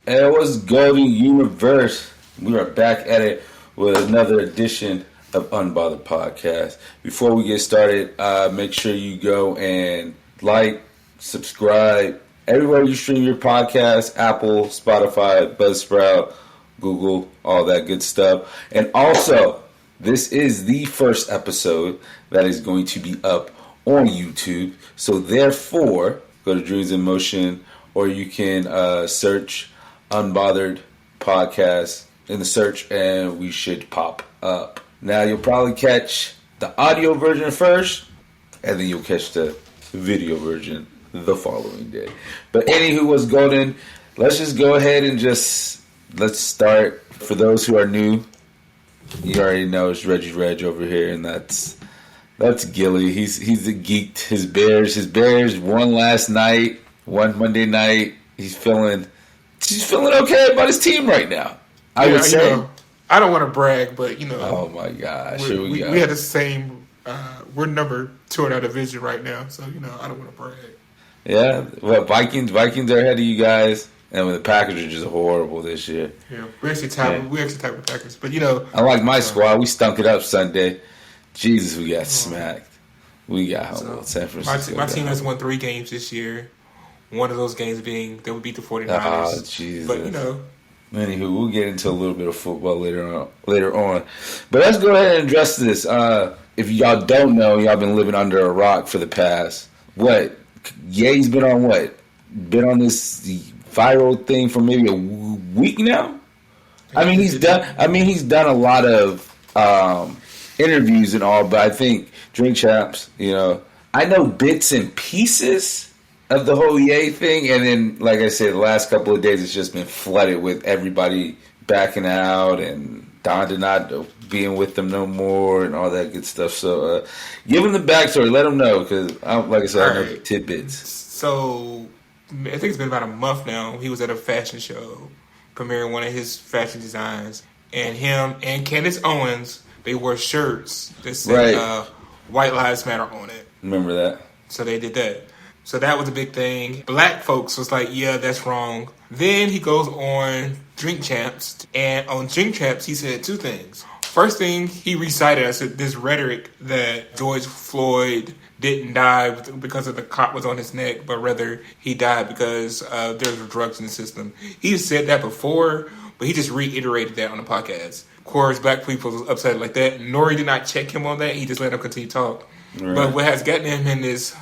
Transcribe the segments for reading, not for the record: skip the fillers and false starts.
And it was Golden Universe. We are back at it with another edition of Unbothered Podcast. Before we get started, make sure you go and like, subscribe, everywhere you stream your podcast, Apple, Spotify, Buzzsprout, Google, all that good stuff. And also, this is the first episode that is going to be up on YouTube. So therefore, go to Dreams in Motion, or you can search Unbothered Podcast in the search, and we should pop up. Now, you'll probably catch the audio version first, and then you'll catch the video version the following day. But anywho, what's golden? Let's just go ahead and let's start. For those who are new, you already know it's Reggie Reg over here, and that's Gillie. He's a geeked. His Bears won last night, won Monday night. He's feeling okay about his team right now. I would say. I don't want to brag, but Oh my gosh, we had the same. We're number 2 in our division right now, so I don't want to brag. Yeah, well, Vikings are ahead of you guys, and the Packers are just horrible this year. Yeah, we actually tied with Packers, but I like my squad. We stunk it up Sunday. Jesus, we got smacked. We got San Francisco. My team has won 3 games this year. One of those games being they would beat the 49ers. Oh, Jesus. But, Anywho, we'll get into a little bit of football later on. But let's go ahead and address this. If y'all don't know, y'all been living under a rock for the past, Ye's been on Been on this viral thing for maybe a week now? He's done a lot of interviews and all, but I think Drink Champs, I know bits and pieces of the whole Ye thing, and then, like I said, the last couple of days it's just been flooded with everybody backing out and Donda not being with them no more and all that good stuff. So give them the backstory, let them know, because like I said, I know the tidbits. So I think it's been about a month now. He was at a fashion show premiering one of his fashion designs, and him and Candace Owens, they wore shirts that said White Lives Matter on it. Remember that? So they did that. So that was a big thing. Black folks was like, yeah, that's wrong. Then he goes on Drink Champs, and on Drink Champs he said 2 things. First thing, he recited this rhetoric that George Floyd didn't die because of the cop was on his neck, but rather he died because there were drugs in the system. He said that before, but he just reiterated that on the podcast. Of course, black people was upset like that. Nori did not check him on that. He just let him continue to talk. Right. But what has gotten him in this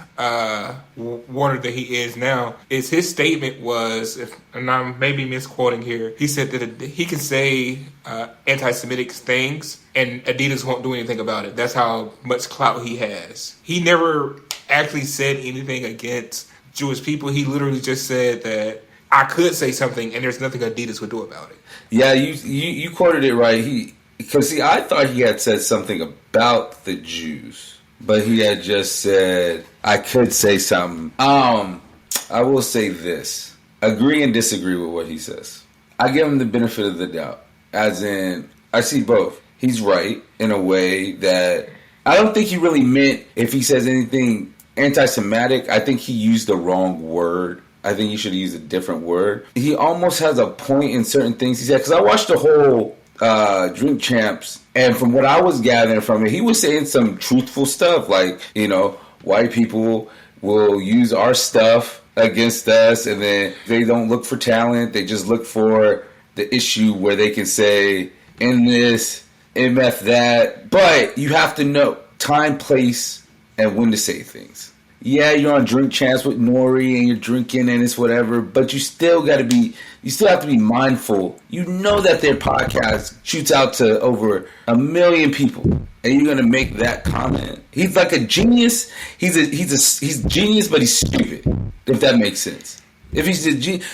water that he is now is his statement was, and I'm maybe misquoting here, he said that he can say anti-Semitic things and Adidas won't do anything about it. That's how much clout he has. He never actually said anything against Jewish people. He literally just said that I could say something and there's nothing Adidas would do about it. Yeah, you quoted it right. Because I thought he had said something about the Jews. But he had just said, I could say something. I will say this. Agree and disagree with what he says. I give him the benefit of the doubt. As in, I see both. He's right in a way that I don't think he really meant if he says anything anti-Semitic. I think he used the wrong word. I think he should have used a different word. He almost has a point in certain things he said. Because I watched the whole Drink Champs, and from what I was gathering from it, he was saying some truthful stuff like, white people will use our stuff against us, and then they don't look for talent, they just look for the issue where they can say in this, MF that, but you have to know time, place, and when to say things. Yeah, you're on Drink Champs with Nori and you're drinking and it's whatever, but you still have to be mindful. You know that their podcast shoots out to over 1 million people, and you're gonna make that comment. He's like a genius. He's genius, but he's stupid. If that makes sense. If he's a genius,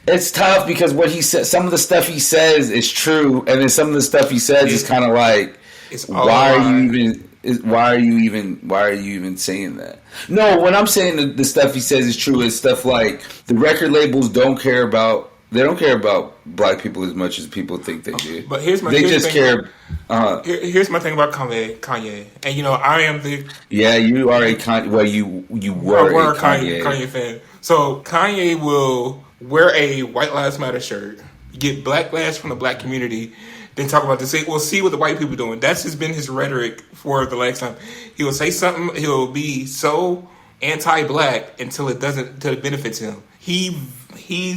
it's tough because what he says, some of the stuff he says is true, and then some of the stuff he says is kind of like, why are you even saying that? No, when I'm saying the stuff he says is true, it's stuff like the record labels don't care about black people as much as people think they do. But here's my here's my thing about Kanye. And I am you are a Kanye. Well, you were a Kanye fan. So Kanye will wear a White Lives Matter shirt, get backlash from the black community, then talk about this. Say, well, see what the white people are doing. That's just been his rhetoric for the last time. He will say something. He'll be so anti-black until it benefits him. He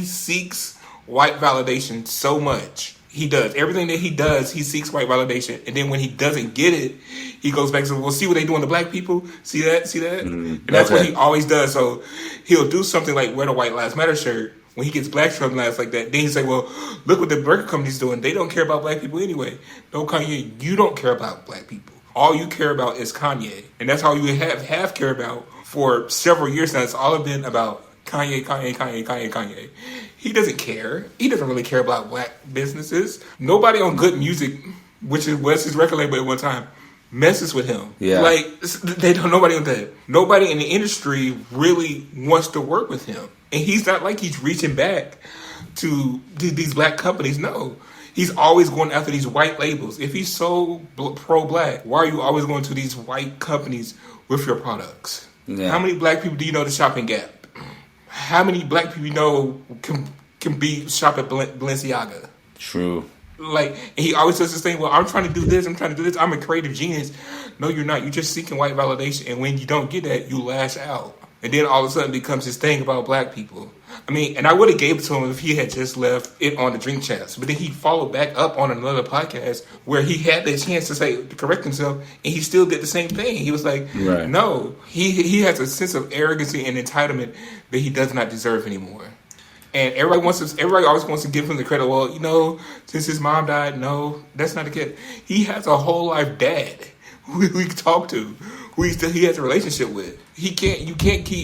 seeks white validation so much. He does. Everything that he does, he seeks white validation. And then when he doesn't get it, he goes back to, well, see what they doing to black people? See that? See that? And that's what he always does. So he'll do something like wear the White Lives Matter shirt. When he gets black lives like that, then he say, well, look what the burger company's doing. They don't care about black people anyway. No, Kanye, you don't care about black people. All you care about is Kanye. And that's all you have care about for several years now. It's all been about Kanye. He doesn't care. He doesn't really care about black businesses. Nobody on Good Music, which was his record label at one time, messes with him. Yeah. Like, they don't, nobody on that. Nobody in the industry really wants to work with him. And he's not like he's reaching back to these black companies. No. He's always going after these white labels. If he's so pro-black, why are you always going to these white companies with your products? Yeah. How many black people do you know to shop in Gap? How many black people you know can shop at Balenciaga? True. Like, and he always says this thing, well, I'm trying to do this, I'm a creative genius. No, you're not. You're just seeking white validation. And when you don't get that, you lash out. And then all of a sudden it becomes this thing about black people. I mean, and I would have gave it to him if he had just left it on the Drink Champs. But then he followed back up on another podcast where he had the chance to correct himself, and he still did the same thing. He was like, right. No, he has a sense of arrogancy and entitlement that he does not deserve anymore. And everybody always wants to give him the credit. Well, you know, since his mom died, no, that's not the kid. He has a whole life dad who he can talk to, who he has a relationship with. He can't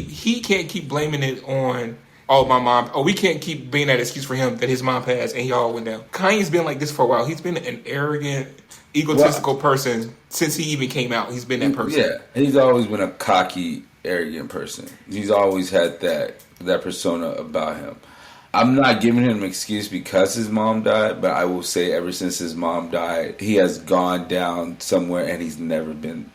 keep blaming it on, oh, my mom. Oh, we can't keep being that excuse for him that his mom passed and he all went down. Kanye's been like this for a while. He's been an arrogant, egotistical person since he even came out. He's been that person. Yeah, he's always been a cocky, arrogant person. He's always had that persona about him. I'm not giving him an excuse because his mom died, but I will say ever since his mom died, he has gone down somewhere and he's never been...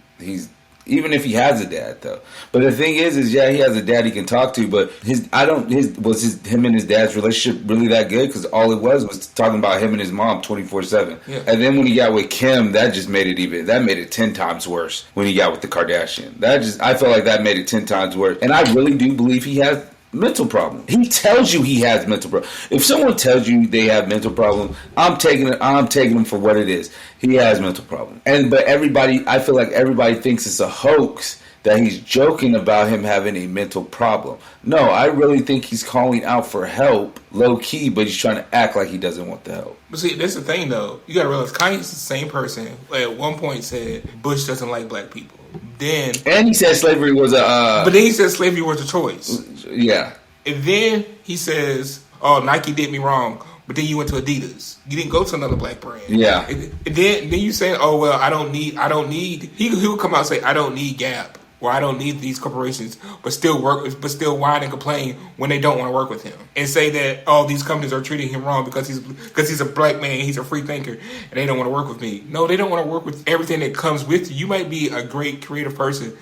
Even if he has a dad, though. But the thing is yeah, he has a dad he can talk to, but him and his dad's relationship really that good? Because all it was talking about him and his mom 24/7. Yeah. And then when he got with Kim, that just made it 10 times worse when he got with the Kardashian. I felt like that made it 10 times worse. And I really do believe he has mental problem. He tells you he has mental problem. If someone tells you they have mental problem, I'm taking them for what it is. He has mental problem. But I feel like everybody thinks it's a hoax that he's joking about him having a mental problem. No, I really think he's calling out for help, low key, but he's trying to act like he doesn't want the help. But see, that's the thing though. You gotta realize Kanye's the same person who at one point said Bush doesn't like black people. And he said slavery was But then he said slavery was a choice. Yeah. And then he says, oh, Nike did me wrong. But then you went to Adidas. You didn't go to another black brand. Yeah. And then you say, oh, well, I don't need. He would come out and say, I don't need Gap. Or I don't need these corporations, but still whine and complain when they don't want to work with him. And say that, oh, these companies are treating him wrong because he's a black man, he's a free thinker, and they don't want to work with me. No, they don't want to work with everything that comes with you. You might be a great creative person,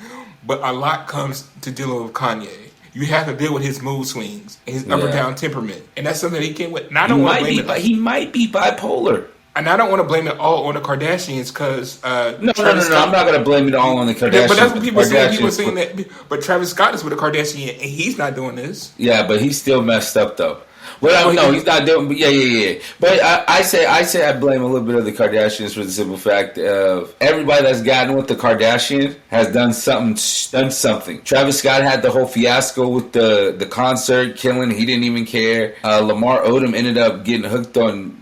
but a lot comes to dealing with Kanye. You have to deal with his mood swings and his up and down temperament. And that's something that he can't with. And I don't want to blame it. He might be bipolar. And I don't want to blame it all on the Kardashians because no. I'm not going to blame it all on the Kardashians. But that's what people saying. People saying that. But Travis Scott is with a Kardashian, and he's not doing this. Yeah, but he's still messed up though. Well, no, he's not doing. Yeah. But I say I blame a little bit of the Kardashians for the simple fact of everybody that's gotten with the Kardashian has done something. Travis Scott had the whole fiasco with the concert killing. He didn't even care. Lamar Odom ended up getting hooked on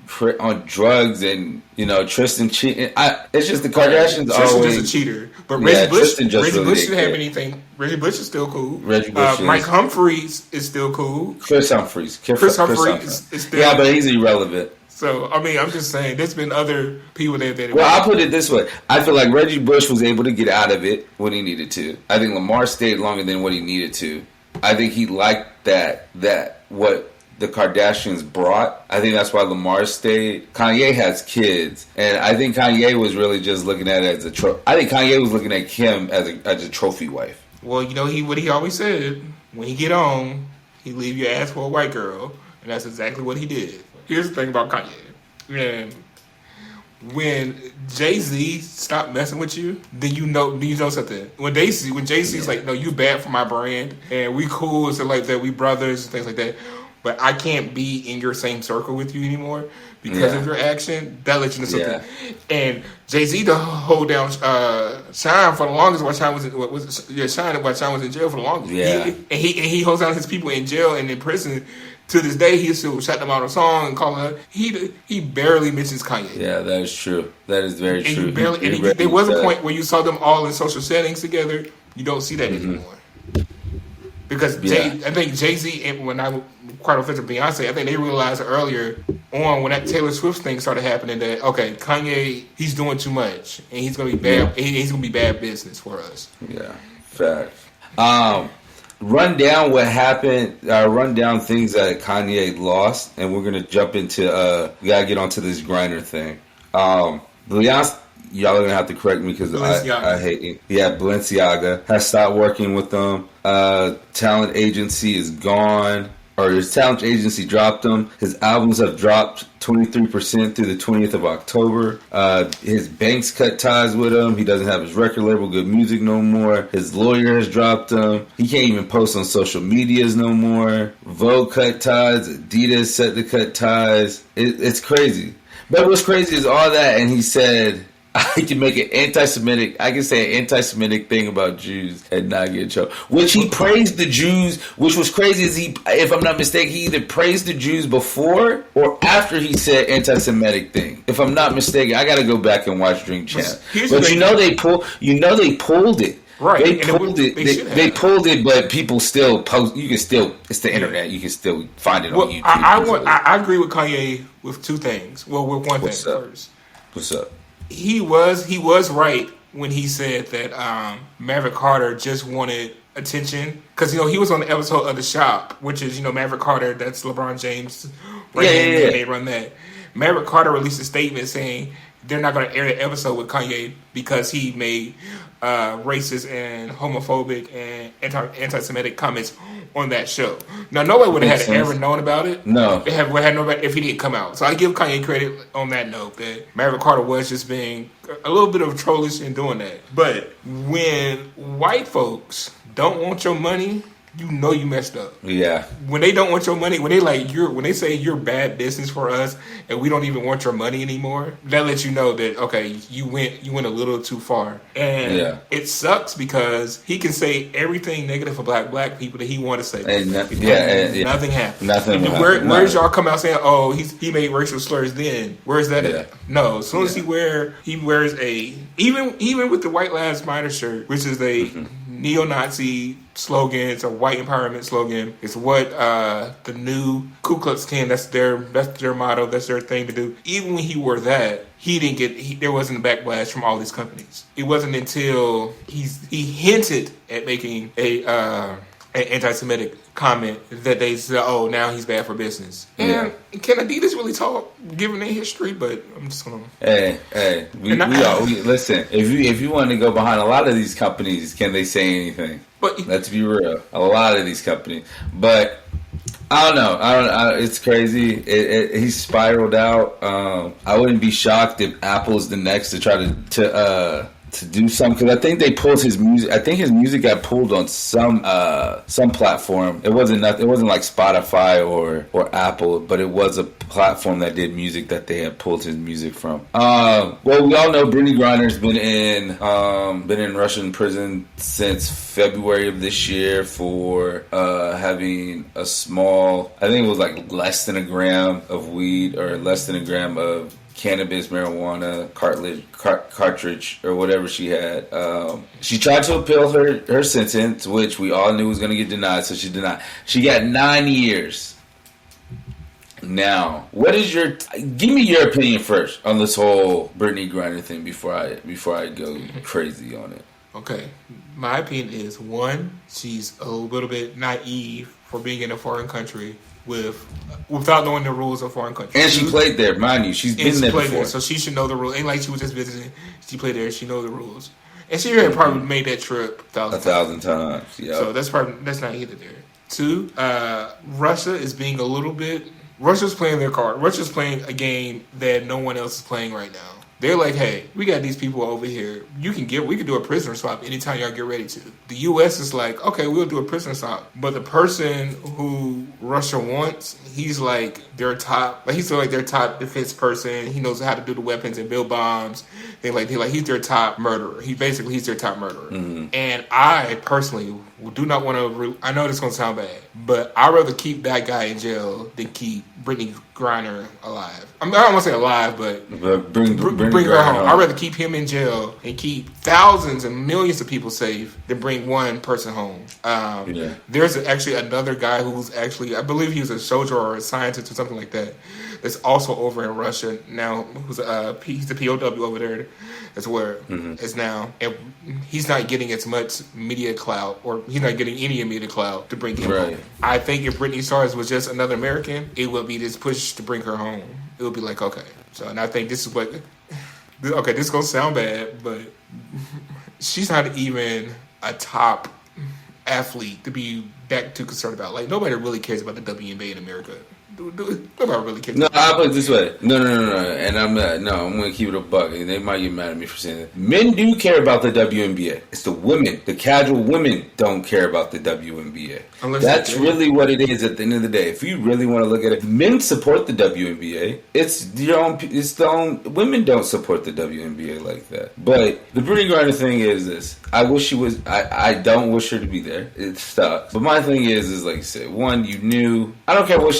drugs and Tristan cheating. It's just the Kardashians always just a cheater. But Reggie Bush didn't have anything. Reggie Bush is still cool. Mike Humphries is still cool. Chris Humphries is still. Yeah, but he's irrelevant. So I mean, I'm just saying, there's been other people that. Well, I'll put it this way: I feel like Reggie Bush was able to get out of it when he needed to. I think Lamar stayed longer than what he needed to. I think he liked that what the Kardashians brought. I think that's why Lamar stayed. Kanye has kids, and I think Kanye was really just looking at it as a trophy. I think Kanye was looking at Kim as a trophy wife. Well, what he always said: when he get on, he leave your ass for a white girl. And that's exactly what he did. Here's the thing about Kanye. Man, when Jay-Z stopped messing with you, then you know something. When Jay-Z's like, no, you bad for my brand, and we cool, so like that, we brothers, and things like that, but I can't be in your same circle with you anymore because of your action, that lets you know something. Yeah. And Jay-Z to hold down Shine for the longest while Shine was in jail for the longest. Yeah. He holds down his people in jail and in prison. To this day, he still shut them out of song and call her. He barely mentions Kanye. Yeah, that is true. That is very true. There was a point where you saw them all in social settings together. You don't see that anymore. Because I think Jay-Z, and when I'm quite offensive Beyonce, I think they realized earlier on when that Taylor Swift thing started happening that, okay, Kanye, he's doing too much. And he's going to be bad. He's going to be bad business for us. Yeah, facts. Run down what happened, run down things that Kanye lost, and we're going to jump into, we got to get onto this Griner thing. Beyonce, y'all are going to have to correct me because I hate it. Yeah, Balenciaga has stopped working with them. Talent agency is gone, or his talent agency dropped him. His albums have dropped 23% through the 20th of October. His bank's cut ties with him. He doesn't have his record label, Good Music, no more. His lawyer has dropped him. He can't even post on social medias no more. Vogue cut ties. Adidas set to cut ties. It's crazy. But what's crazy is all that, and he said, I can make an anti-Semitic, I can say an anti-Semitic thing about Jews and not get in trouble. Which he praised the Jews, which was crazy is if I'm not mistaken, he either praised the Jews before or after he said anti-Semitic thing. If I'm not mistaken, I got to go back and watch Drink Champ. But they pulled it. Right. They pulled it. They pulled it, but people still post. You can still. It's the internet. You can still find it on YouTube. I agree with Kanye with two things. Well, with one thing first. What's up? He was right when he said that Maverick Carter just wanted attention because he was on the episode of The Shop, which is Maverick Carter. That's LeBron James. They run that. Maverick Carter released a statement saying they're not going to air the episode with Kanye because he made racist and homophobic and anti-Semitic comments on that show. Now, nobody would have ever known about it. No. They would have known about it if he didn't come out. So I give Kanye credit on that note that Maverick Carter was just being a little bit of trollish in doing that. But when white folks don't want your money, you messed up. Yeah. When they don't want your money, when they say you're bad business for us and we don't even want your money anymore, that lets you know that okay, you went a little too far. And it sucks because he can say everything negative about black people that he wanted to say. And nothing happened. Nothing. Where's y'all come out saying, oh, he made racial slurs then? Where's that at? No. As soon as he wears a even with the White Lives Matter shirt, which is a neo-Nazi slogan, it's a white empowerment slogan. It's what the new Ku Klux Klan, that's their motto, that's their thing to do. Even when he wore that, there wasn't a backlash from all these companies. It wasn't until he hinted at making an anti-Semitic comment that they said, oh, now he's bad for business. And can Adidas really talk, given their history? But I'm just gonna. Hey, we listen. If you want to go behind a lot of these companies, can they say anything? But let's be real. A lot of these companies, but I don't know. It's crazy. He spiraled out. I wouldn't be shocked if Apple's the next to try to do something, because I think they pulled his music. I think his music got pulled on some platform. It wasn't like Spotify or Apple, but it was a platform that did music that they had pulled his music from. Well, we all know Brittney Griner's been in Russian prison since February of this year for having a small, I think it was like less than a gram of weed or less than a gram of cannabis, marijuana, cartridge, or whatever she had. She tried to appeal her sentence, which we all knew was going to get denied, so she denied. She got 9 years. Now, give me your opinion first on this whole Brittney Griner thing before I go crazy on it. Okay. My opinion is, one, she's a little bit naive for being in a foreign country without knowing the rules of foreign countries. And she played there, mind you. She's been there before. So she should know the rules. Ain't like she was just visiting. She played there. She knows the rules. And she had probably made that trip a thousand times. Yeah. So that's not either there. Two, Russia is being a little bit. Russia's playing their card. Russia's playing a game that no one else is playing right now. They're like, hey, we got these people over here. We can do a prisoner swap anytime y'all get ready to. The U.S. is like, okay, we'll do a prisoner swap. But the person who Russia wants, he's like their top defense person. He knows how to do the weapons and build bombs. He's their top murderer. He's their top murderer. Mm-hmm. And I personally do not want to. I know this is gonna sound bad, but I'd rather keep that guy in jail than keep Brittney Griner alive. I don't want to say alive, but bring her home. I'd rather keep him in jail and keep thousands and millions of people safe than bring one person home. There's actually another guy who's actually, I believe he was a soldier or a scientist or something like that, that's also over in Russia now. He's a POW over there. That's where it's now, and he's not getting as much media clout, or he's not getting any media clout to bring him home. I think if Brittney Stars was just another American, it would be this push to bring her home. It would be like, okay. So, and I think this is what, okay, this is going to sound bad, but she's not even a top athlete to be that too concerned about. Like, nobody really cares about the WNBA in America. Nobody really cares. No, I'll put it this way. No. And I'm going to keep it a buck. And they might get mad at me for saying that. Men do care about the WNBA. It's the women. The casual women don't care about the WNBA. That's really what it is at the end of the day. If you really want to look at it, men support the WNBA. Women don't support the WNBA like that. But the Brittney Griner thing is this. I don't wish her to be there. It sucks. But my thing is like you said, one, you knew. I don't care what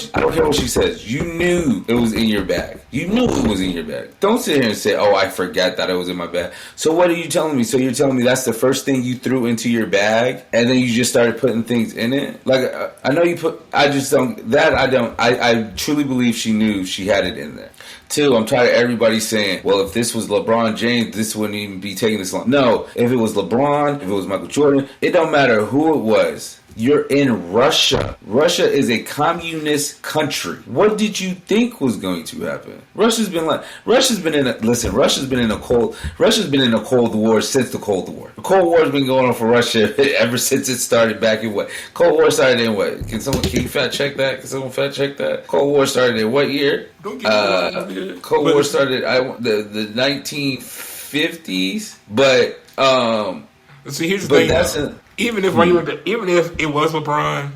she says. You knew it was in your bag. You knew it was in your bag. Don't sit here and say, "Oh, I forgot that it was in my bag." So what are you telling me? So you're telling me that's the first thing you threw into your bag, and then you just started putting things in it? Like, I know you put. I just don't. That I don't. I truly believe she knew she had it in there. Two, I'm tired of everybody saying, well, if this was LeBron James, this wouldn't even be taking this long. No, if it was LeBron, if it was Michael Jordan, it don't matter who it was. You're in Russia. Russia is a communist country. What did you think was going to happen? Russia's been in a Cold War since the Cold War. The Cold War has been going on for Russia ever since it started back in what? Cold War started in what? Can you fact check that? Cold War started in what year? Cold War started the 1950s, but see, here's the thing. Even if it was LeBron,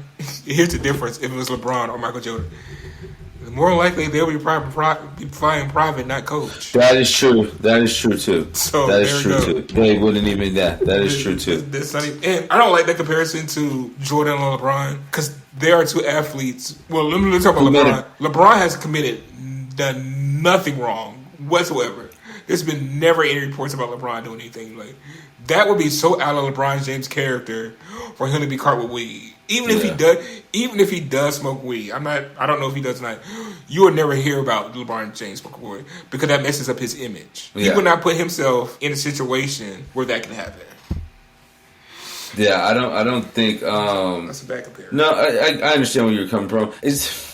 here's the difference. If it was LeBron or Michael Jordan, more likely they'll be flying private, not coach. That is true too. So that is true too. They wouldn't even that. That is true too. And I don't like that comparison to Jordan and LeBron because there are two athletes. Well, let me talk about LeBron. LeBron has done nothing wrong whatsoever. There's been never any reports about LeBron doing anything like. That would be so out of LeBron James' character for him to be caught with weed. Even if he does smoke weed, I don't know if he does not. You will never hear about LeBron James smoking weed because that messes up his image. Yeah. He would not put himself in a situation where that can happen. Yeah, I don't think that's a bad comparison. No, I understand where you're coming from.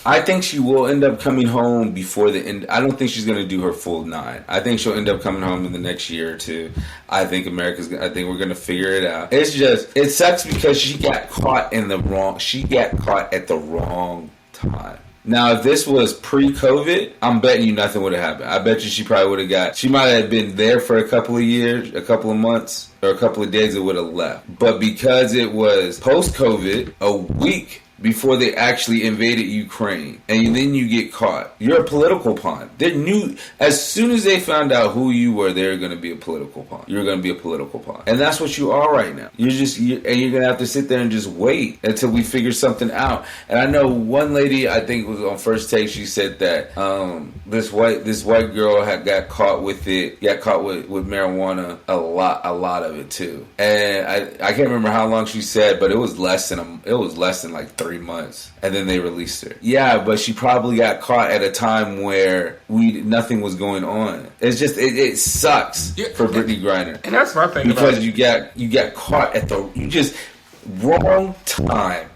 I think she will end up coming home before the end. I don't think she's going to do her full 9. I think she'll end up coming home in the next year or two. I think we're going to figure it out. It's just, it sucks because she got caught at the wrong time. Now, if this was pre-COVID, I'm betting you nothing would have happened. I bet you she might have been there for a couple of years, a couple of months, or a couple of days, it would have left. But because it was post-COVID, a week before they actually invaded Ukraine, and then you get caught. You're a political pawn. They knew as soon as they found out who you were, they were going to be a political pawn. You're going to be a political pawn, and that's what you are right now. You're going to have to sit there and just wait until we figure something out. And I know one lady, I think was on First Take, she said that this white girl got caught with marijuana, a lot of it too. And I can't remember how long she said, but it was less than like 3 months, and then they released her. Yeah, but she probably got caught at a time where nothing was going on. It's just it sucks for Brittney Griner, and that's my thing because you got caught at wrong time,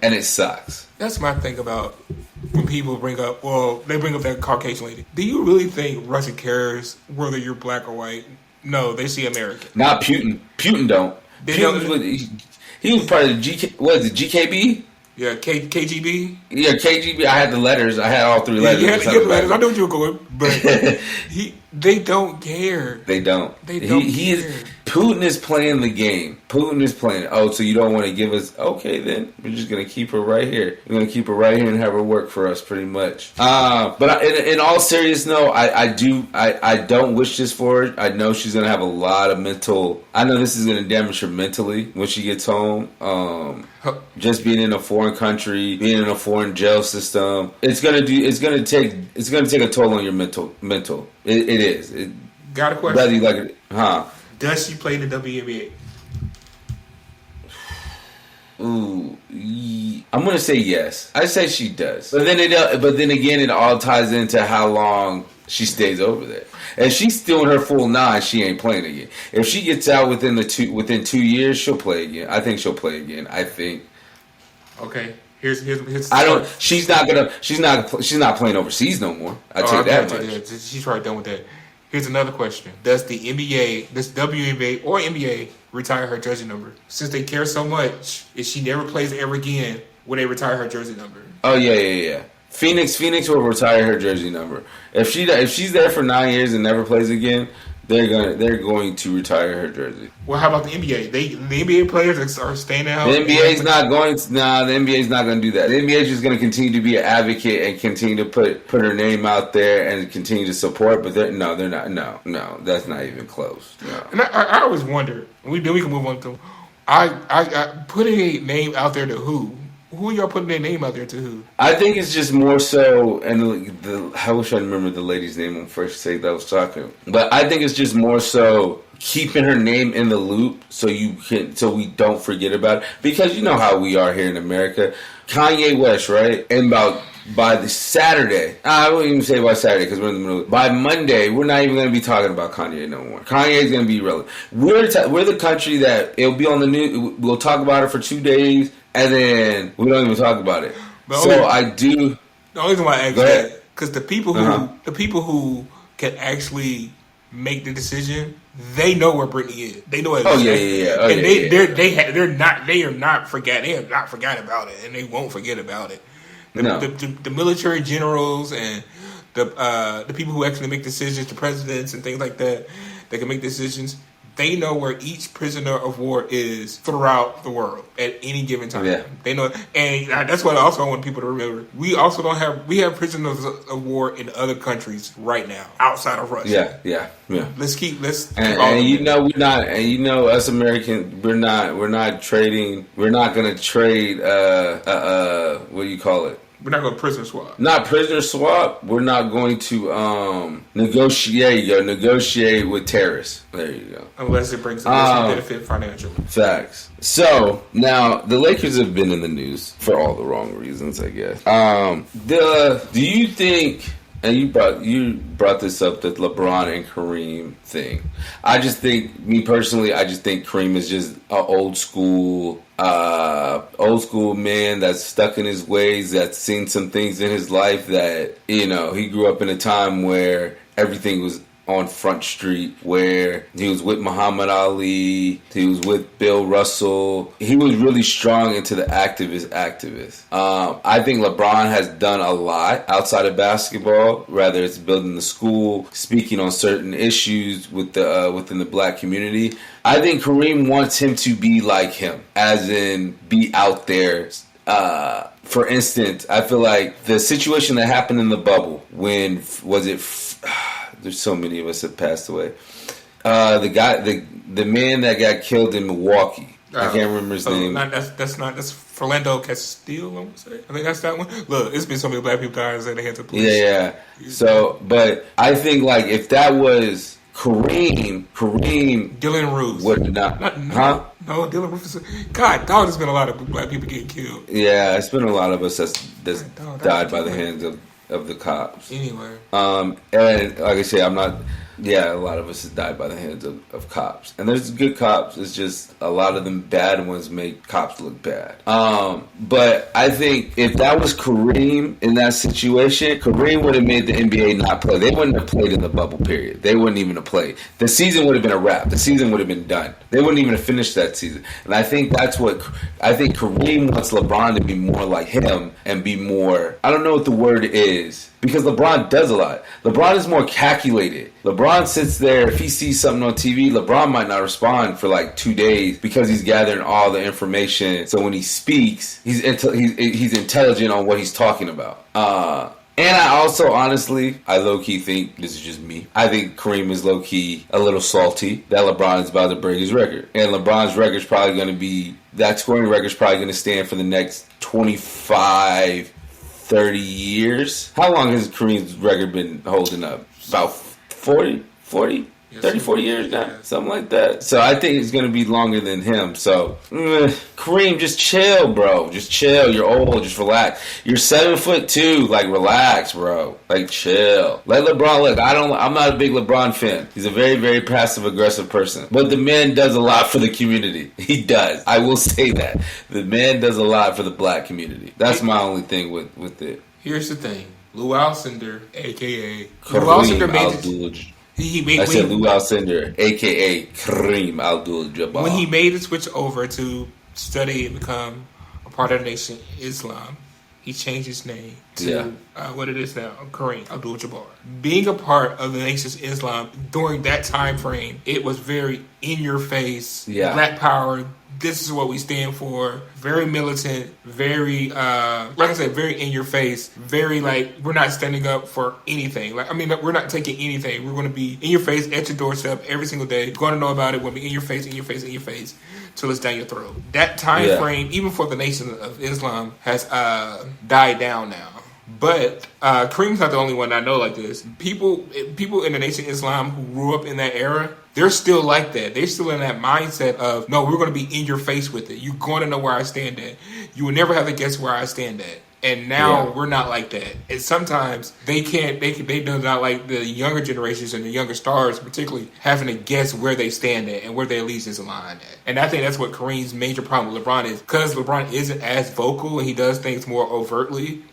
and it sucks. That's my thing about when people bring up that Caucasian lady. Do you really think Russia cares whether you're black or white? No, they see American. Not Putin. Putin don't. He was part of the GK. What is it? GKB? Yeah, KGB. Yeah, KGB. I had the letters. I had all three letters. You had to get the letters. I knew what you were going, but they don't care. They don't. They don't he care. Is. Putin is playing the game. Putin is playing. Oh, so you don't want to give us? Okay, then we're just gonna keep her right here. We're gonna keep her right here and have her work for us, pretty much. But in all seriousness, no, I don't wish this for her. I know she's gonna have a lot of mental. I know this is gonna damage her mentally when she gets home. Just being in a foreign country, being in a foreign jail system, it's gonna take a toll on your mental. It is. Got a question? Whether you like it, huh? Does she play in the WNBA? Ooh, I'm gonna say yes. I say she does, but then again, it all ties into how long she stays over there. If she's still in her full 9, she ain't playing again. If she gets out within 2 years, she'll play again. I think she'll play again. I think. Okay. Here's I don't. She's not playing overseas no more. I tell you that much. She's probably done with that. Here's another question: does the NBA, this WNBA or NBA, retire her jersey number? Since they care so much, if she never plays ever again, will they retire her jersey number? Oh yeah. Phoenix will retire her jersey number. If she's there for 9 years and never plays again, they're going to retire her jersey. Well, how about the NBA? The NBA players are staying out. The NBA's not going to. Nah, the NBA's not going to do that. The NBA is just going to continue to be an advocate and continue to put her name out there and continue to support. But they're not. No, that's not even close. No. And I always wonder. We can move on to. I putting a name out there to who? Who y'all putting their name out there to who? I think it's just more so, and I wish I remember the lady's name on first take that I was talking. But I think it's just more so keeping her name in the loop so we don't forget about it. Because you know how we are here in America. Kanye West, right? And by the Saturday, I wouldn't even say by Saturday because we're in the middle. By Monday, we're not even going to be talking about Kanye no more. Kanye's going to be relevant. We're the country that it'll be on the news. We'll talk about it for 2 days, and then we don't even talk about it. I do. The only reason why I ask that because the people who can actually make the decision, they know where Brittney is. They know it. They are not forgotten about it, and they won't forget about it. The military generals and the people who actually make decisions, the presidents and things like that can make decisions. They know where each prisoner of war is throughout the world at any given time. Yeah. They know, and that's what I also want people to remember. We have prisoners of war in other countries right now outside of Russia. Yeah. Let's keep us Americans, we're not trading. We're not going to trade. What do you call it? We're not going to prisoner swap. Not prisoner swap. We're not going to negotiate with terrorists. There you go. Unless it brings benefit financially. Facts. So now the Lakers have been in the news for all the wrong reasons, I guess. Do you think? And you brought this up, the LeBron and Kareem thing. Me personally, I just think Kareem is just an old school man that's stuck in his ways, that's seen some things in his life that, he grew up in a time where everything was on Front Street, where he was with Muhammad Ali, he was with Bill Russell. He was really strong into the activist. I think LeBron has done a lot outside of basketball, whether it's building the school, speaking on certain issues with within the black community. I think Kareem wants him to be like him, as in be out there. For instance, I feel like the situation that happened in the bubble, there's so many of us that passed away. The man that got killed in Milwaukee. I can't remember his name. That's Philando Castile, I want to say. I think that's that one. Look, it's been so many black people dying in the hands of police. Yeah. So, but I think like if that was Kareem, Dylan Roof would not. No, Dylan Roof is. God, dog, there's been a lot of black people getting killed. Yeah, it's been a lot of us that's died by the hands of the cops. Anyway. And like I said, I'm not Yeah, a lot of us have died by the hands of cops. And there's good cops. It's just a lot of them bad ones make cops look bad. But I think if that was Kareem in that situation, Kareem would have made the NBA not play. They wouldn't have played in the bubble period. They wouldn't even have played. The season would have been a wrap. The season would have been done. They wouldn't even have finished that season. And I think that's what... I think Kareem wants LeBron to be more like him and be more... I don't know what the word is. Because LeBron does a lot. LeBron is more calculated. LeBron sits there. If he sees something on TV, LeBron might not respond for like 2 days because he's gathering all the information. So when he speaks, he's intelligent on what he's talking about. And I also, honestly, I low-key think, this is just me, I think Kareem is low-key a little salty that LeBron is about to break his record. And LeBron's record is probably going to be, that scoring record is probably going to stand for the next 25, 30 years. How long has Kareem's record been holding up? About 40? 30, 40 years now? Something like that. So I think it's going to be longer than him. So, Kareem, just chill, bro. Just chill. You're old. Just relax. You're 7'2". Like, relax, bro. Like, chill. Let LeBron look. I'm not a big LeBron fan. He's a very, very passive-aggressive person. But the man does a lot for the community. He does. I will say that. The man does a lot for the black community. That's my only thing with it. Here's the thing. Lou Alcindor, a.k.a. Kareem Lou Alcindor made Abdul. I said Lou Alcindor, a.k.a. Kareem Abdul-Jabbar. When he made the switch over to study and become a part of the Nation Islam, he changed his name to what it is now, Kareem Abdul-Jabbar. Being a part of the Nation Islam during that time frame, it was very in your face, black power. This is what we stand for. Very militant, very, like I said, very in your face. Very like, we're not standing up for anything. Like, I mean, we're not taking anything. We're going to be in your face, at your doorstep every single day. You're going to know about it. We're going to be in your face, in your face, in your face, till it's down your throat. That time frame, even for the Nation of Islam, has died down now. But Kareem's not the only one I know like this. People in the Nation of Islam who grew up in that era, they're still like that. They're still in that mindset of, no, we're going to be in your face with it. You're going to know where I stand at. You will never have to guess where I stand at. And now we're not like that. And sometimes they do not like the younger generations and the younger stars, particularly having to guess where they stand at and where their allegiance is aligned at. And I think that's what Kareem's major problem with LeBron is, because LeBron isn't as vocal and he does things more overtly.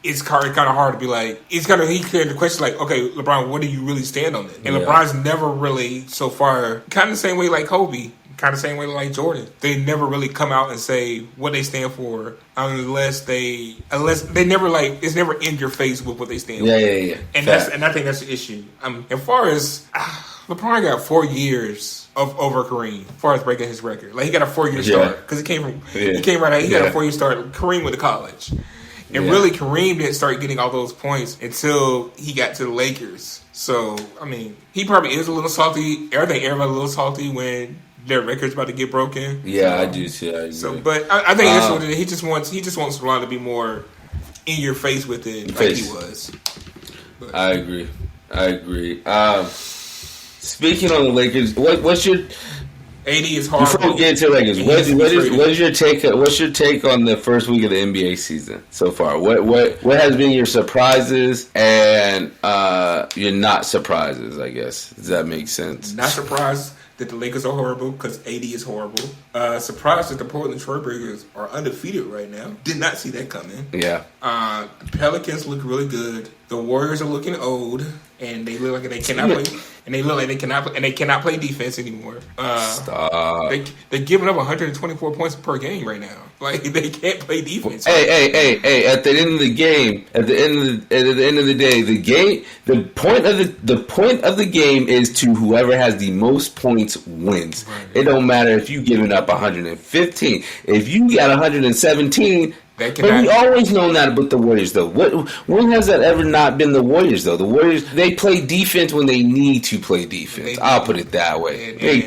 It's kind of hard to be like, he created the question like, okay, LeBron, what do you really stand on it? And LeBron's never really, so far, kind of the same way like Kobe, kind of the same way like Jordan. They never really come out and say what they stand for unless they never like, it's never in your face with what they stand for. Yeah. And I think that's the issue. As far as LeBron got 4 years over Kareem, as far as breaking his record. Like, he got a 4-year start because he came right out. He got a 4-year start. Kareem went to college. And really, Kareem didn't start getting all those points until he got to the Lakers. So, I mean, he probably is a little salty. I think everybody's a little salty when their record's about to get broken. Yeah, I do see. I agree. So, but I think that's what it is. He just wants LeBron to be more in your face with it, like he was. But. I agree. Speaking of the Lakers, what's your... AD is horrible. Before we get into Lakers, what's your take? What's your take on the first week of the NBA season so far? What has been your surprises and your not surprises? I guess, does that make sense? Not surprised that the Lakers are horrible because AD is horrible. Surprised that the Portland Trailblazers are undefeated right now. Did not see that coming. Yeah. The Pelicans look really good. The Warriors are looking old, and they look like they cannot play. And they look like they cannot play defense anymore. Stop. They're giving up 124 points per game right now. Like, they can't play defense. Hey! At the end of the game, at the end of the day, the point of the game is to whoever has the most points wins. Right. It don't matter if you giving up 115. If you got 117. But we always known that about the Warriors, though. When has that ever not been the Warriors, though? The Warriors, they play defense when they need to play defense. I'll put it that way. They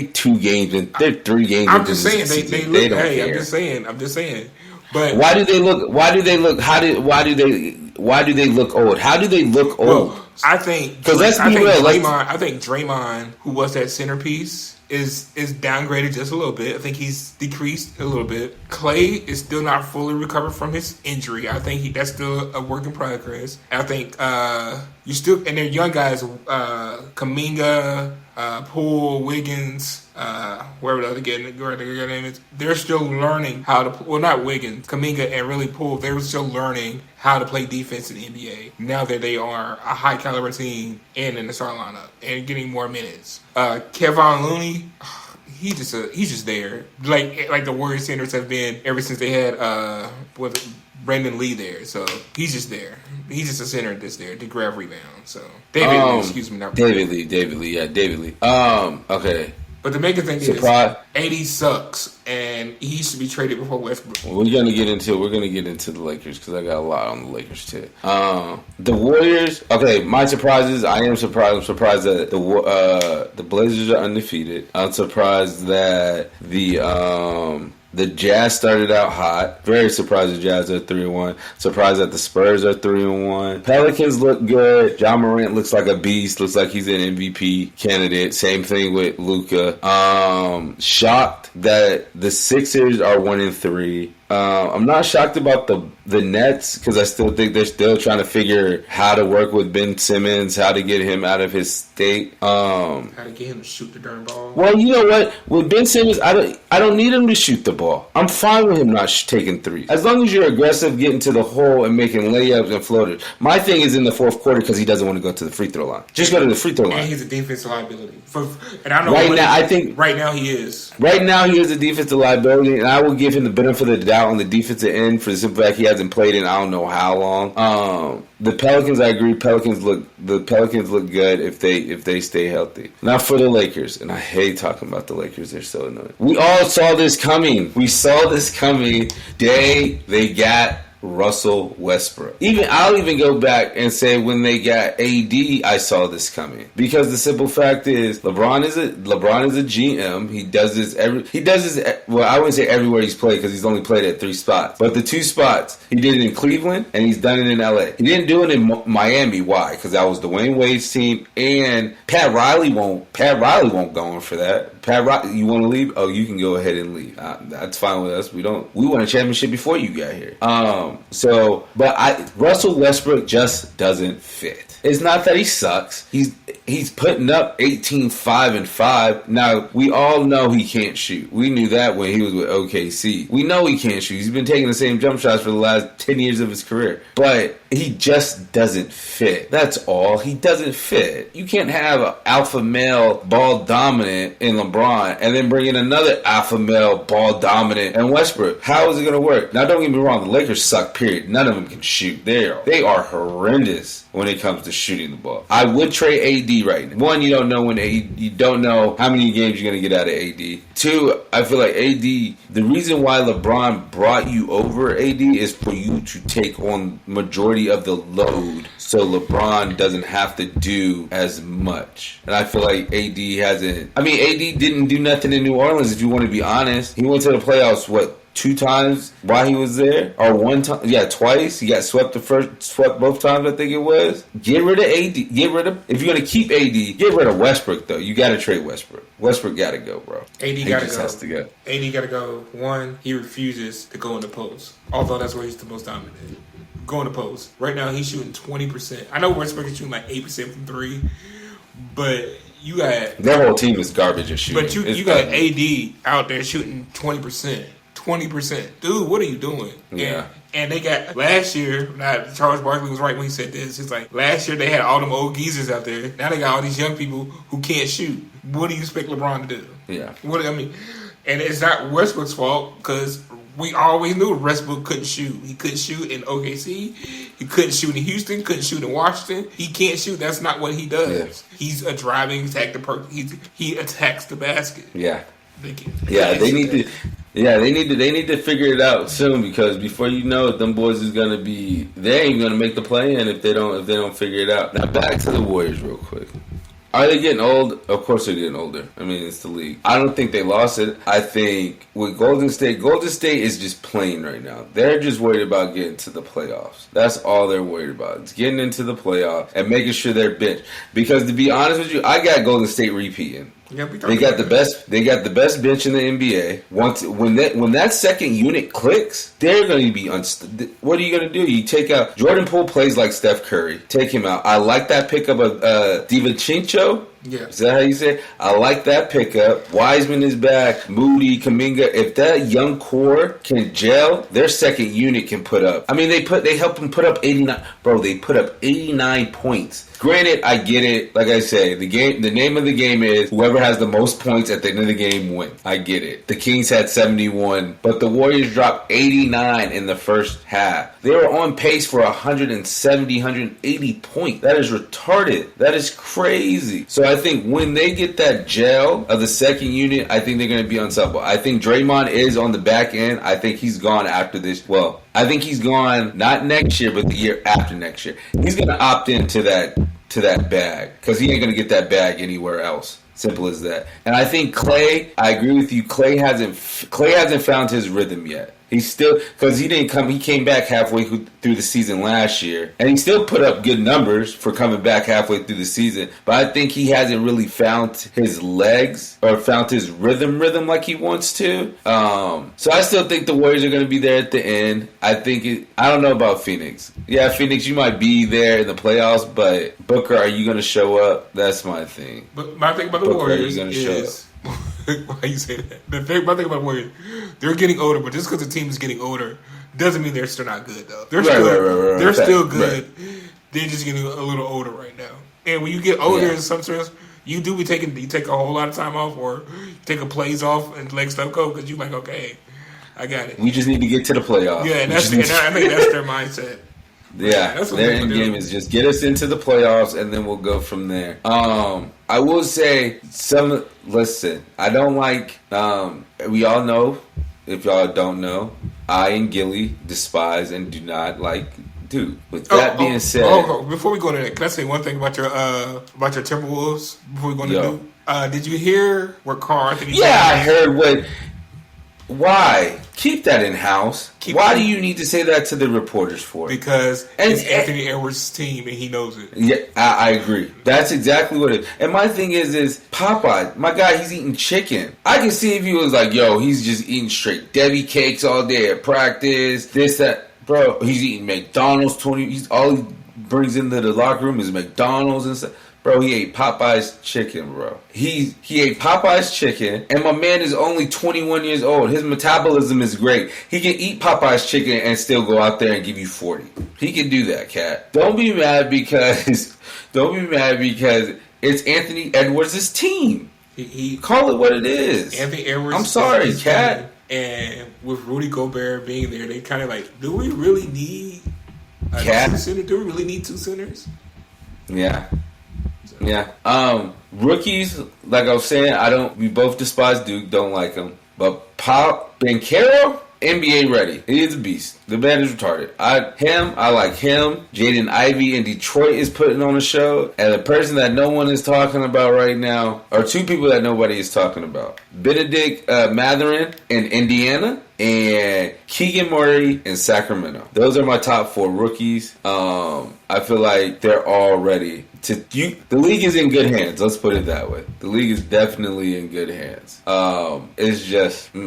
2 games and they're 3 games. I'm just saying they look. Hey, I'm just saying. But why do they look? Why do they look? Why do they look old? How do they look old? Well, I think because let's be real. I think Draymond, who was that centerpiece, is downgraded just a little bit. I think he's decreased a little bit. Clay is still not fully recovered from his injury. I think that's still a work in progress. I think you still, and they're young guys, Kuminga, Poole, Wiggins, wherever the other guy name is. They're still learning how to. Well, not Wiggins, Kuminga, and really Poole. They're still learning how to play defense in the NBA now that they are a high caliber team and in the start lineup and getting more minutes. Kevon Looney, he's just there, like the Warriors centers have been ever since they had with Brandon Lee there. So he's just there. He's just a center that's there to grab rebounds. So David Lee, excuse me, not David Lee. David Lee. Okay. But the main thing is, AD sucks, and he should be traded before Westbrook. We're gonna get into the Lakers because I got a lot on the Lakers too. The Warriors. Okay, my surprises. I am surprised. I'm surprised that the Blazers are undefeated. I'm surprised that the Jazz started out hot. Very surprised the Jazz are 3-1. Surprised that the Spurs are 3-1. Pelicans look good. Ja Morant looks like a beast. Looks like he's an MVP candidate. Same thing with Luka. Shocked that the Sixers are 1-3. I'm not shocked about the Nets because I still think they're still trying to figure how to work with Ben Simmons, how to get him out of his state. How to get him to shoot the darn ball. Well, you know what? With Ben Simmons, I don't need him to shoot the ball. I'm fine with him not taking threes. As long as you're aggressive, getting to the hole and making layups and floaters. My thing is in the fourth quarter because he doesn't want to go to the free throw line. Just go to the free throw line. And he's a defensive liability. And I know right now he is. Right now he is a defensive liability, and I will give him the benefit of the doubt on the defensive end for the simple fact he hasn't played in I don't know how long. The Pelicans, I agree. The Pelicans look good if they stay healthy. Now for the Lakers, and I hate talking about the Lakers. They're so annoying. We all saw this coming. We saw this coming. They got Russell Westbrook. I'll even go back and say when they got AD, I saw this coming because the simple fact is LeBron is a GM. He does this well, I wouldn't say everywhere he's played because he's only played at 3 spots, but the 2 spots he did it in Cleveland and he's done it in LA. He didn't do it in Miami. Why? Because that was Dwayne Wade's team, and Pat Riley won't go in for that. Pat Riley, you want to leave? Oh, you can go ahead and leave. That's fine with us. We won a championship before you got here. Russell Westbrook just doesn't fit. It's not that he sucks. He's putting up 18-5 and 5. Now, we all know he can't shoot. We knew that when he was with OKC. We know he can't shoot. He's been taking the same jump shots for the last 10 years of his career. But he just doesn't fit. That's all. He doesn't fit. You can't have an alpha male ball dominant in LeBron and then bring in another alpha male ball dominant in Westbrook. How is it going to work? Now, don't get me wrong. The Lakers suck, period. None of them can shoot. They are horrendous when it comes to shooting the ball. I would trade AD right now. One, you don't know how many games you're going to get out of AD. Two, I feel like AD, the reason why LeBron brought you over AD is for you to take on majority of the load so LeBron doesn't have to do as much. And I feel like AD didn't do nothing in New Orleans, if you want to be honest. He went to the playoffs, 2 times while he was there, or 1 time? Yeah, twice. He got swept both times. I think it was. Get rid of AD. If you're gonna keep AD, get rid of Westbrook though. You got to trade Westbrook. Westbrook got to go, bro. AD got to go. Has to go. AD got to go. One, he refuses to go in the post, although that's where he's the most dominant. Go in the post. Right now, he's shooting 20%. I know Westbrook is shooting like 8% from 3, but you got their whole team is garbage at shooting. But you got AD out there shooting 20%. 20%. Dude, what are you doing? Yeah. And they got, last year, Charles Barkley was right when he said this. It's like, last year they had all them old geezers out there. Now they got all these young people who can't shoot. What do you expect LeBron to do? Yeah. And it's not Westbrook's fault because we always knew Westbrook couldn't shoot. He couldn't shoot in OKC. He couldn't shoot in Houston. Couldn't shoot in Washington. He can't shoot. That's not what he does. Yeah. He's a driving attack. He attacks the basket. Yeah. They need to figure it out soon because before you know it, them boys is gonna be, they ain't gonna make the play in if they don't figure it out. Now back to the Warriors real quick. Are they getting old? Of course they're getting older. I mean, it's the league. I don't think they lost it. I think with Golden State is just playing right now. They're just worried about getting to the playoffs. That's all they're worried about. It's getting into the playoffs and making sure they're bench. Because to be honest with you, I got Golden State repeating. Yeah, they got the best. They got the best bench in the NBA. When that second unit clicks, they're going to be what are you going to do? You take out Jordan Poole plays like Steph Curry. Take him out. I like that pickup of DiVincenzo. Yeah. Is that how you say it? I like that pickup. Wiseman is back. Moody, Kuminga. If that young core can gel, their second unit can put up. I mean, they helped them put up 89. Bro, they put up 89 points. Granted, I get it. Like I say, the name of the game is whoever has the most points at the end of the game wins. I get it. The Kings had 71, but the Warriors dropped 89 in the first half. They were on pace for 170, 180 points. That is retarded. That is crazy. So I think when they get that gel of the second unit, I think they're going to be unstoppable. I think Draymond is on the back end. I think he's gone after this. Well, I think he's gone not next year, but the year after next year. He's going to opt into that bag because he ain't going to get that bag anywhere else. Simple as that. And I think Klay, I agree with you. Klay hasn't found his rhythm yet. He's still, because he came back halfway through the season last year, and he still put up good numbers for coming back halfway through the season, but I think he hasn't really found his legs or found his rhythm like he wants to. So I still think the Warriors are going to be there at the end. I don't know about Phoenix. Yeah, Phoenix, you might be there in the playoffs, but Booker, are you going to show up? That's my thing. But my thing about the Warriors is... Why you say that? My thing about Warriors, they're getting older, but just because the team is getting older doesn't mean they're still not good, though. They're still good. Right. They're just getting a little older right now. And when you get older, in some sense, you take a whole lot of time off, or you take a plays off and let stuff go because you're like, okay, I got it. We just need to get to the playoffs. Yeah, and I think that's their mindset. Yeah, their end game is just get us into the playoffs, and then we'll go from there. I will say listen, I don't like. We all know, if y'all don't know, I and Gillie despise and do not like Duke. With that being said, before we go into that, can I say one thing about your Timberwolves before we go into Duke? Did you hear what Carl Anthony? Yeah, I heard what. Why? Keep that in house. Why do you need to say that to the reporters for? Because it's Anthony Edwards' team and he knows it. Yeah, I agree. That's exactly what it is. And my thing is Popeye, my guy, he's eating chicken. I can see if he was like, yo, he's just eating straight Debbie cakes all day at practice, this, that. Bro, he's eating McDonald's. All he brings into the locker room is McDonald's and stuff. Bro, he ate Popeye's chicken, bro. He ate Popeye's chicken, and my man is only 21 years old. His metabolism is great. He can eat Popeye's chicken and still go out there and give you 40. He can do that, Cat. Don't be mad because it's Anthony Edwards' team. He call it what it is. Anthony Edwards. I'm sorry, Cat. And with Rudy Gobert being there, they kind of like, do we really need a Cat? two center? Do we really need two centers? Yeah. Yeah. Rookies, like I was saying, we both despise Duke, don't like him. But Pop Banchero, NBA ready. He is a beast. The man is retarded. I like him. Jaden Ivey in Detroit is putting on a show. And the person that no one is talking about right now, or two people that nobody is talking about. Benedict Mathurin in Indiana and Keegan Murray in Sacramento. Those are my top 4 rookies. I feel like they're all ready. The league is in good hands. Let's put it that way. The league is definitely in good hands. It's just, I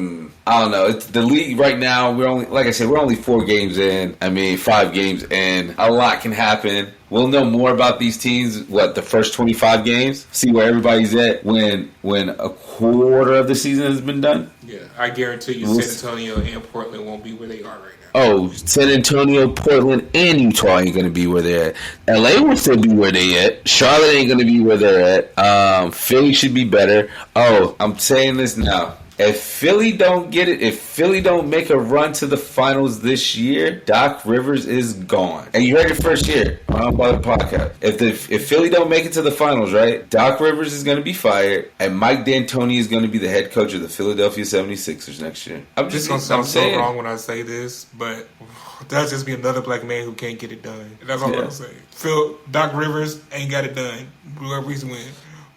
don't know. It's the league right now. We're only 4 games in. 5 games in. A lot can happen. We'll know more about these teams, the first 25 games? See where everybody's at when a quarter of the season has been done? Yeah, I guarantee you San Antonio and Portland won't be where they are right now. Oh, San Antonio, Portland, and Utah ain't going to be where they're at. LA will still be where they at. Charlotte ain't going to be where they're at. Philly should be better. Oh, I'm saying this now. If Philly don't get it, if Philly don't make a run to the finals this year, Doc Rivers is gone. And you heard it first here on Unbothered podcast. If Philly don't make it to the finals, right, Doc Rivers is going to be fired, and Mike D'Antoni is going to be the head coach of the Philadelphia 76ers next year. This is going to sound so wrong when I say this, but that's just be another black man who can't get it done. That's all I'm going to say. Doc Rivers ain't got it done. Whoever he's win.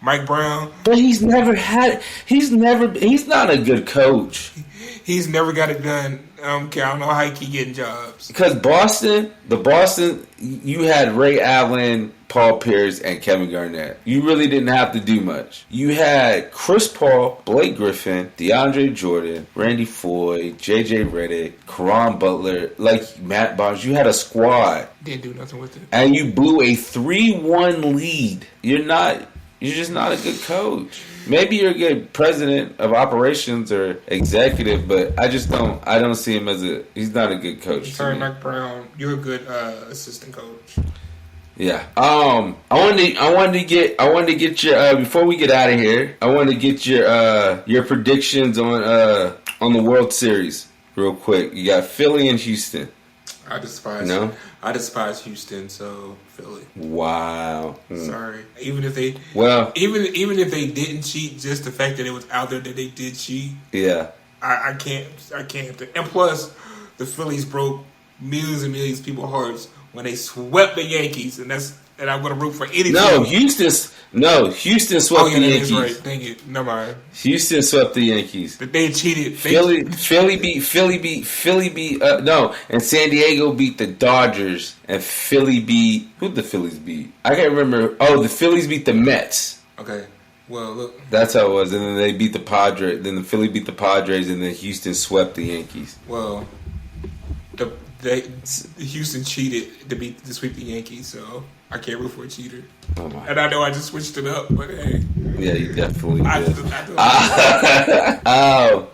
Mike Brown. But he's not a good coach. He's never got it done. I don't know how he keep getting jobs. Because Boston, you had Ray Allen, Paul Pierce, and Kevin Garnett. You really didn't have to do much. You had Chris Paul, Blake Griffin, DeAndre Jordan, Randy Foye, JJ Redick, Caron Butler, like Matt Barnes. You had a squad. Didn't do nothing with it. And you blew a 3-1 lead. You're just not a good coach. Maybe you're a good president of operations or executive, but I don't see him as he's not a good coach. Sorry, Mike Brown, you're a good assistant coach. Yeah. I wanted to get your before we get out of here, I wanted to get your predictions on the World Series real quick. You got Philly and Houston. I despise Houston, so Philly. Wow. Sorry. Even if they didn't cheat, just the fact that it was out there that they did cheat. Yeah. I can't. And plus, the Phillies broke millions and millions of people's hearts when they swept the Yankees, and I'm going to root for any team. Houston swept the Yankees. That's right. Dang it. Never mind. Houston swept the Yankees. But they cheated. Philly beat and San Diego beat the Dodgers, and Philly beat, who'd the Phillies beat? I can't remember. Oh, the Phillies beat the Mets. Okay. Well, look. That's how it was, and then they beat the Padres. Then the Philly beat the Padres, and then Houston swept the Yankees. Well, Houston cheated to sweep the Yankees, so I can't root for a cheater. Oh my. And I know I just switched it up, but hey. Yeah, you definitely did.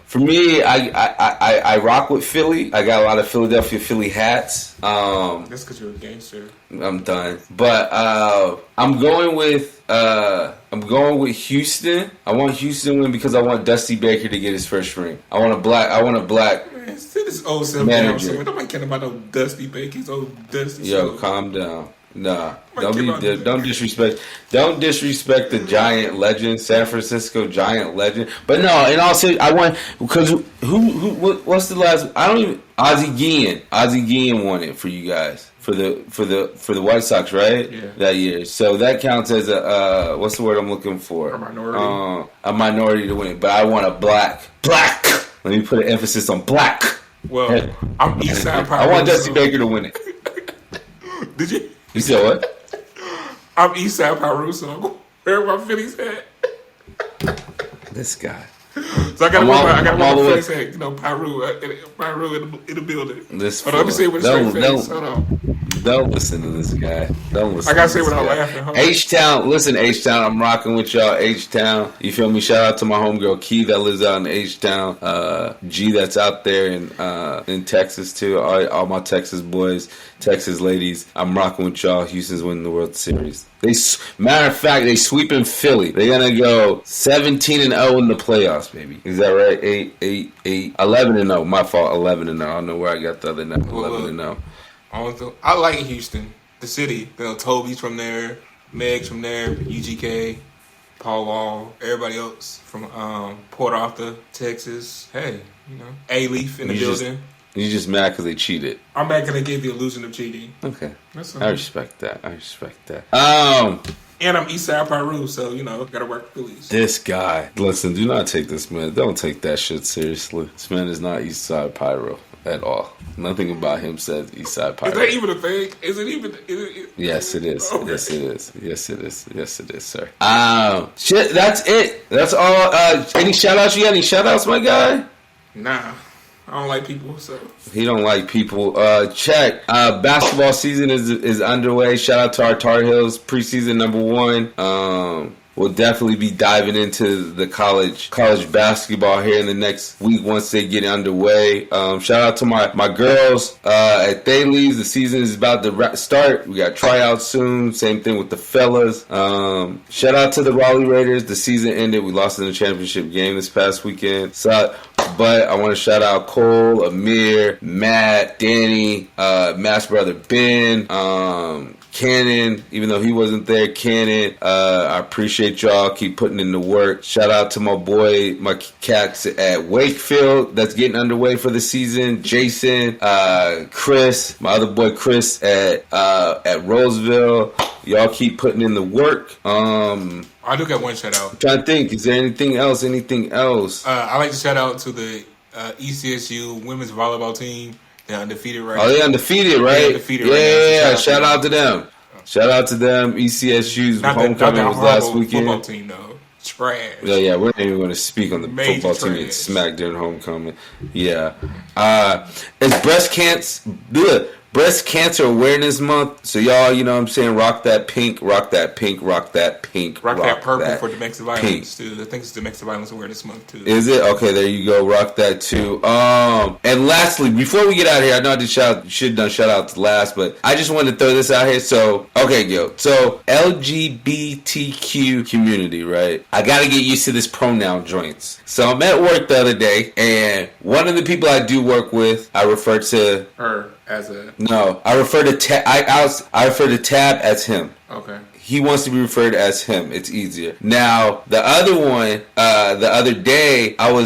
For me, I rock with Philly. I got a lot of Philadelphia Philly hats. That's because you're a gangster. I'm done. But I'm going with Houston. I want Houston to win because I want Dusty Baker to get his first ring. I want a black. Man, sit this old self down somewhere. Nobody caring about no Dusty Baker. He's old Dusty. Yo, calm down. Nah, don't disrespect the Giant legend, San Francisco Giant legend. But no, in all seriousness, I want because what's the last? I don't even. Ozzie Guillen won it for you guys for the White Sox, right? Yeah. That year. So that counts as a what's the word I'm looking for? A minority. A minority to win, but I want a black. Let me put an emphasis on black. Well, I'm Eastside Power. I want Dusty Baker to win it. Did you? You said what? I'm Eastside Paruso. Where my Phillies at? This guy. So I got to wear my Phillies hat. You know, Pyru in the building. Hold on, let me say it with a straight face. Hold on. Don't listen to this guy. Don't listen. I gotta say without laughing. H-Town, listen, H-Town, I'm rocking with y'all. H-Town, you feel me? Shout out to my homegirl Key that lives out in H-Town. G that's out there in Texas too. All my Texas boys, Texas ladies. I'm rocking with y'all. Houston's winning the World Series. Matter of fact, they sweeping Philly. They're gonna go 17-0 in the playoffs, baby. Is that right? 11-0. My fault. 11-0. I don't know where I got the other number. 11-0. I like Houston, the city. You know, Toby's from there, Meg's from there, UGK, Paul Wall, everybody else from Port Arthur, Texas. Hey, you know, A-Leaf in the building. You just mad because they cheated. I'm mad because they gave the illusion of cheating. Okay, I respect that. And I'm Eastside Pyru, so you know, gotta work Phillies. This guy, listen, do not take this man. Don't take that shit seriously. This man is not Eastside Pyro at all. Nothing about him says Eastside Pyro. Is that even a thing? Is it even? Yes, it is. Okay. Yes, it is. Yes, it is, sir. Shit, that's it. That's all. Any shout outs? You got any shout outs, my guy? Nah. I don't like people, so. He don't like people. Check. Basketball season is underway. Shout out to our Tar Heels preseason #1. We'll definitely be diving into the college basketball here in the next week once they get underway. Shout out to my girls at Thales. The season is about to start. We got tryouts soon. Same thing with the fellas. Shout out to the Raleigh Raiders. The season ended. We lost in the championship game this past weekend. But I want to shout out Cole, Amir, Matt, Danny, Matt's brother Ben, Cannon, even though he wasn't there, Cannon. I appreciate y'all. Keep putting in the work. Shout out to my cats at Wakefield that's getting underway for the season. Jason, Chris, my other boy Chris at Roseville. Y'all keep putting in the work. I do got one shout out. I'm trying to think. Is there anything else? I like to shout out to the ECSU women's volleyball team. They're undefeated right now. Oh, they're undefeated, right? They're undefeated right now. Yeah, shout out to them. Shout out to them. ECSU's Not homecoming was last weekend. Football team though. Trash. Yeah, we're not even going to speak on the Major football team trash. get smacked during homecoming. Yeah. It's Breast Cancer Awareness Month. So y'all, you know what I'm saying, rock that pink, rock that pink, rock that pink, rock that purple that for domestic violence too. I think it's Domestic Violence Awareness Month too. Is it? Okay, there you go. Rock that too. And lastly, before we get out of here, I know I should have done shout outs last, but I just wanted to throw this out here. So, okay, Gil. So, LGBTQ community, right? I got to get used to this pronoun joints. So, I'm at work the other day, and one of the people I do work with, I refer to her as a... No, I refer to I refer to Tab as him. Okay. He wants to be referred as him. It's easier. Now, the other one, the other day, I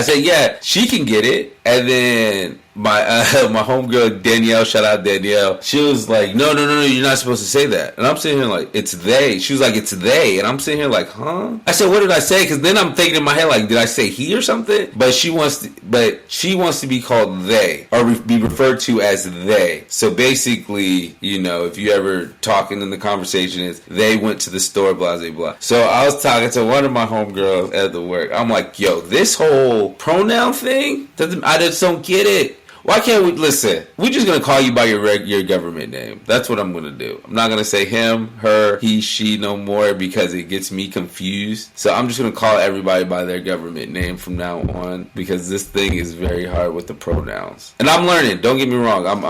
said, yeah, she can get it. And then my homegirl Danielle, shout out Danielle, she was like, no, you're not supposed to say that. And I'm sitting here like, it's they. She was like, it's they. And I'm sitting here like, huh? I said, what did I say? Because then I'm thinking in my head like, did I say he or something? But she wants to be called they, or be referred to as they. So basically, you know, if you ever talking in the conversation is they went to the store, blah blah blah. So I was talking to one of my homegirls at the work. I'm like, yo, this whole pronoun thing, I just don't get it. Why can't we listen? We're just gonna call you by your government name. That's what I'm gonna do. I'm not gonna say him, her, he, she no more because it gets me confused. So I'm just gonna call everybody by their government name from now on because this thing is very hard with the pronouns. And I'm learning. Don't get me wrong. I'm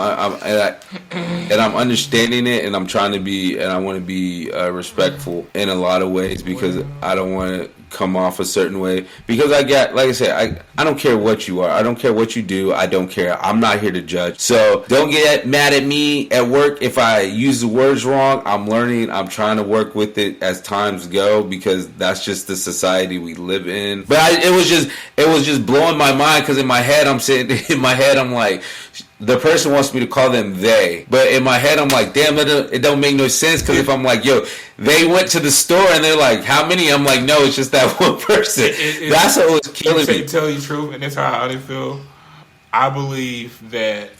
understanding it, and I'm trying to be, and I want to be respectful in a lot of ways because I don't want to come off a certain way because I don't care what you are. I don't care what you do. I don't care. I'm not here to judge. So don't get mad at me at work if I use the words wrong. I'm learning. I'm trying to work with it as times go because that's just the society we live in. But it was just blowing my mind because in my head I'm like, the person wants me to call them they, but in my head I'm like, damn, it don't make no sense because if I'm like, yo, they went to the store and they're like, how many? I'm like, no, it's just that one person. That's what was killing me. Tell you the truth, and that's how I feel. I believe that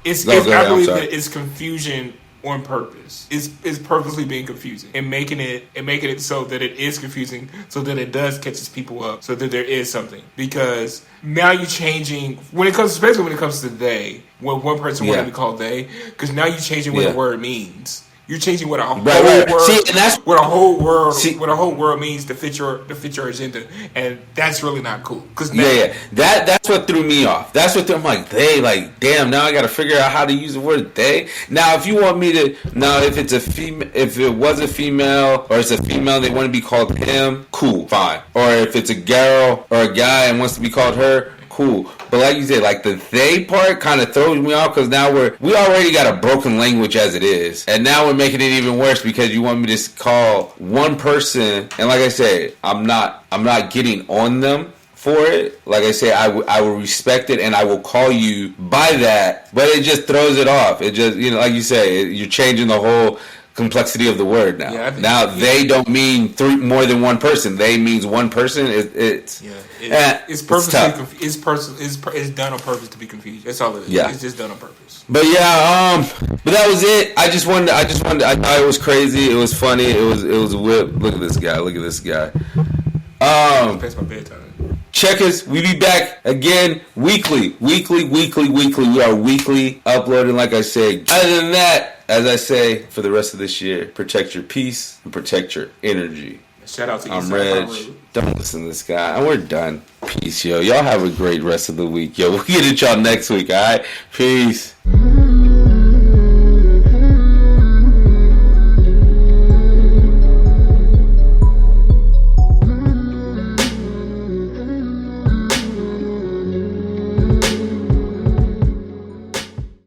it's confusion on purpose. It's purposely being confusing and making it so that it is confusing, so that it does catches people up, so that there is something. Because now you're changing especially when it comes to they, when one person wanted to be called they, because now you're changing what the word means. You're changing what a whole world, see, and that's what a whole world means to fit your agenda, and that's really not cool. Cause that's what threw me off. I'm like, they, like, damn. Now I got to figure out how to use the word they. Now, if you want me to, if it's a female, if it was a female or it's a female, they want to be called him, cool, fine. Or if it's a girl or a guy and wants to be called her, cool. But like you said, like the they part kind of throws me off because now we already got a broken language as it is, and now we're making it even worse because you want me to call one person, and like I said, I'm not getting on them for it. Like I say, I will respect it and I will call you by that, but it just throws it off. It just, like you say, you're changing the whole complexity of the word now. Yeah, they don't mean more than one person. They means one person. It's purposely it's done on purpose to be confused. That's all it is. Yeah. It's just done on purpose. But but that was it. I thought it was crazy. It was funny. It was a whip. Look at this guy. Past my bedtime. Check us. We be back again weekly. We are weekly uploading, like I say. Other than that, as I say, for the rest of this year, protect your peace and protect your energy. Shout out to I'm Reg. Don't listen to this guy. And we're done. Peace, yo. Y'all have a great rest of the week, yo. We'll get at y'all next week, all right? Peace.